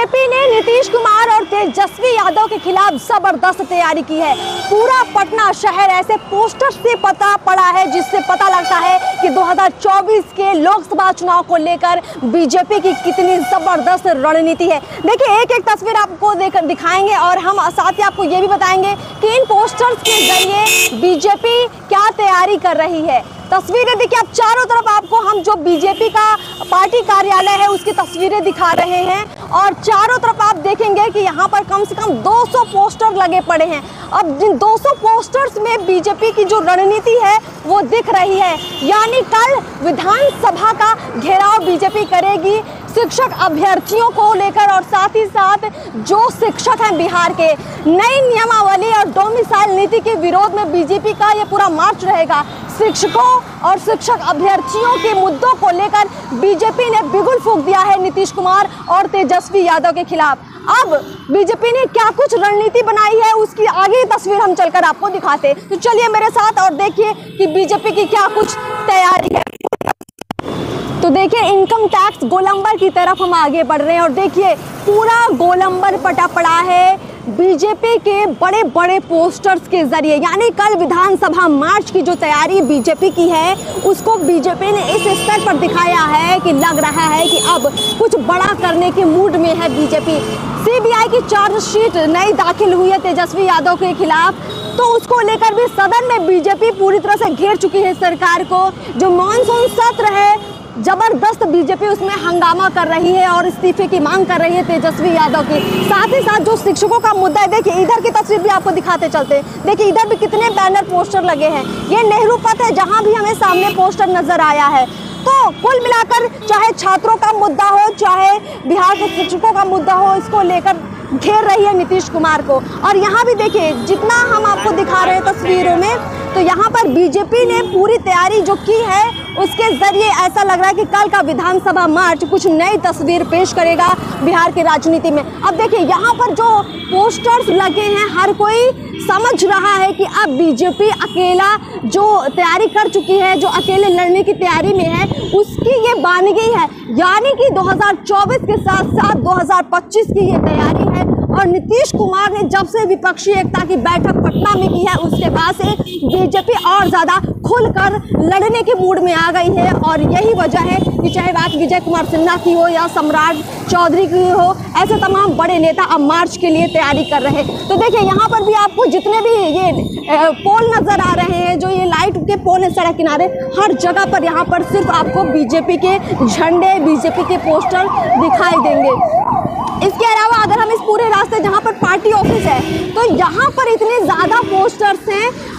BJP ने नीतीश कुमार और तेजस्वी यादव के खिलाफ जबरदस्त तैयारी की है। पूरा पटना शहर ऐसे पोस्टर से पता पड़ा है जिससे पता लगता है कि 2024 के लोकसभा चुनाव को लेकर बीजेपी की कितनी जबरदस्त रणनीति है। देखिए एक एक तस्वीर आपको दिखाएंगे और हम साथ ही आपको ये भी बताएंगे कि इन पोस्टर्स के जरिए बीजेपी क्या तैयारी कर रही है। तस्वीरें देखिए, आप चारों तरफ आपको हम जो बीजेपी का पार्टी कार्यालय है उसकी तस्वीरें दिखा रहे हैं और चारों तरफ आप देखेंगे कि यहाँ पर कम से कम 200 पोस्टर लगे पड़े हैं। अब जिन 200 पोस्टर्स में बीजेपी की जो रणनीति है वो दिख रही है, यानी कल विधानसभा का घेराव बीजेपी करेगी शिक्षक अभ्यर्थियों को लेकर और साथ ही साथ जो शिक्षक हैं बिहार के, नई नियमावली और डोमिसाइल नीति के विरोध में बीजेपी का ये पूरा मार्च रहेगा। शिक्षकों और शिक्षक अभ्यर्थियों के मुद्दों को लेकर बीजेपी ने बिगुल फूंक दिया है नीतीश कुमार और तेजस्वी यादव के खिलाफ। अब बीजेपी ने क्या कुछ रणनीति बनाई है उसकी आगे की तस्वीर हम चलकर आपको दिखाते हैं। तो चलिए मेरे साथ और देखिए कि बीजेपी की क्या कुछ तैयारी है। तो देखिए इनकम टैक्स गोलंबर की तरफ हम आगे बढ़ रहे हैं और देखिए पूरा गोलंबर पटा पड़ा है बीजेपी के बड़े बड़े पोस्टर्स के जरिए। यानी कल विधानसभा मार्च की जो तैयारी बीजेपी की है उसको बीजेपी ने इस स्तर पर दिखाया है कि लग रहा है कि अब कुछ बड़ा करने के मूड में है बीजेपी। सीबीआई की चार्जशीट नई दाखिल हुई है तेजस्वी यादव के खिलाफ, तो उसको लेकर भी सदन में बीजेपी पूरी तरह से घेर चुकी है सरकार को। जो मॉनसून सत्र है जबरदस्त बीजेपी उसमें हंगामा कर रही है और इस्तीफे की मांग कर रही है तेजस्वी यादव की। साथ ही साथ जो शिक्षकों का मुद्दा है, देखिए इधर की तस्वीर भी आपको दिखाते चलते हैं। देखिए इधर भी कितने बैनर पोस्टर लगे हैं। ये नेहरू पथ है जहां भी हमें सामने पोस्टर नजर आया है। तो कुल मिलाकर चाहे छात्रों का मुद्दा हो चाहे बिहार के शिक्षकों का मुद्दा हो, इसको लेकर घेर रही है नीतीश कुमार को। और यहाँ भी देखिए जितना हम आपको दिखा रहे हैं तस्वीरों में, तो यहाँ पर बीजेपी ने पूरी तैयारी जो की है उसके जरिए ऐसा लग रहा है कि कल का विधानसभा मार्च कुछ नई तस्वीर पेश करेगा बिहार की राजनीति में। अब देखिए यहाँ पर जो पोस्टर्स लगे हैं हर कोई समझ रहा है कि अब बीजेपी अकेला जो तैयारी कर चुकी है, जो अकेले लड़ने की तैयारी में है, उसकी ये बानगी है। यानी कि 2024 के साथ साथ 2025 की ये तैयारी है। और नीतीश कुमार ने जब से विपक्षी एकता की बैठक पटना में की है उसके बाद से बीजेपी और ज्यादा खुलकर लड़ने के मूड में आ गई है। और यही वजह है कि चाहे बात विजय कुमार सिन्हा की हो या सम्राट चौधरी की हो, ऐसे तमाम बड़े नेता अब मार्च के लिए तैयारी कर रहे हैं। तो देखिए यहाँ पर भी आपको जितने भी ये पोल नजर आ रहे हैं, जो ये लाइट के पोल है सड़क किनारे, हर जगह पर यहाँ पर सिर्फ आपको बीजेपी के झंडे, बीजेपी के पोस्टर दिखाई देंगे। इसके अलावा अगर हम इस पूरे रास्ते जहाँ पर पार्टी ऑफिस है, तो यहाँ पर इतने ज़्यादा पोस्टर्स हैं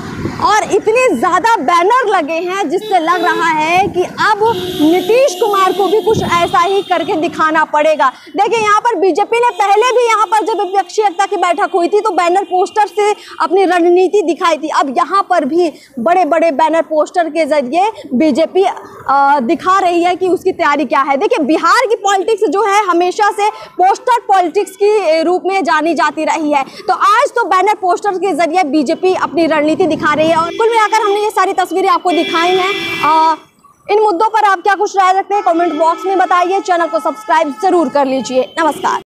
और इतने ज़्यादा बैनर लगे हैं जिससे लग रहा है कि अब नीतीश कुमार को भी कुछ ऐसा ही करके दिखाना पड़ेगा। देखिए यहाँ पर बीजेपी ने पहले भी यहाँ पर जब विपक्षी एकता की बैठक हुई थी तो बैनर पोस्टर से अपनी रणनीति दिखाई थी। अब यहाँ पर भी बड़े बड़े बैनर पोस्टर के जरिए बीजेपी दिखा रही है कि उसकी तैयारी क्या है। देखिए बिहार की पॉलिटिक्स जो है हमेशा से पोस्टर पॉलिटिक्स की रूप में जानी जाती रही है, तो आज तो बैनर पोस्टर के जरिए बीजेपी अपनी रणनीति दिखा रही है। और कुल मिलाकर हमने ये सारी तस्वीरें आपको दिखाई हैं। इन मुद्दों पर आप क्या कुछ राय रखते हैं कमेंट बॉक्स में बताइए। चैनल को सब्सक्राइब जरूर कर लीजिए। नमस्कार।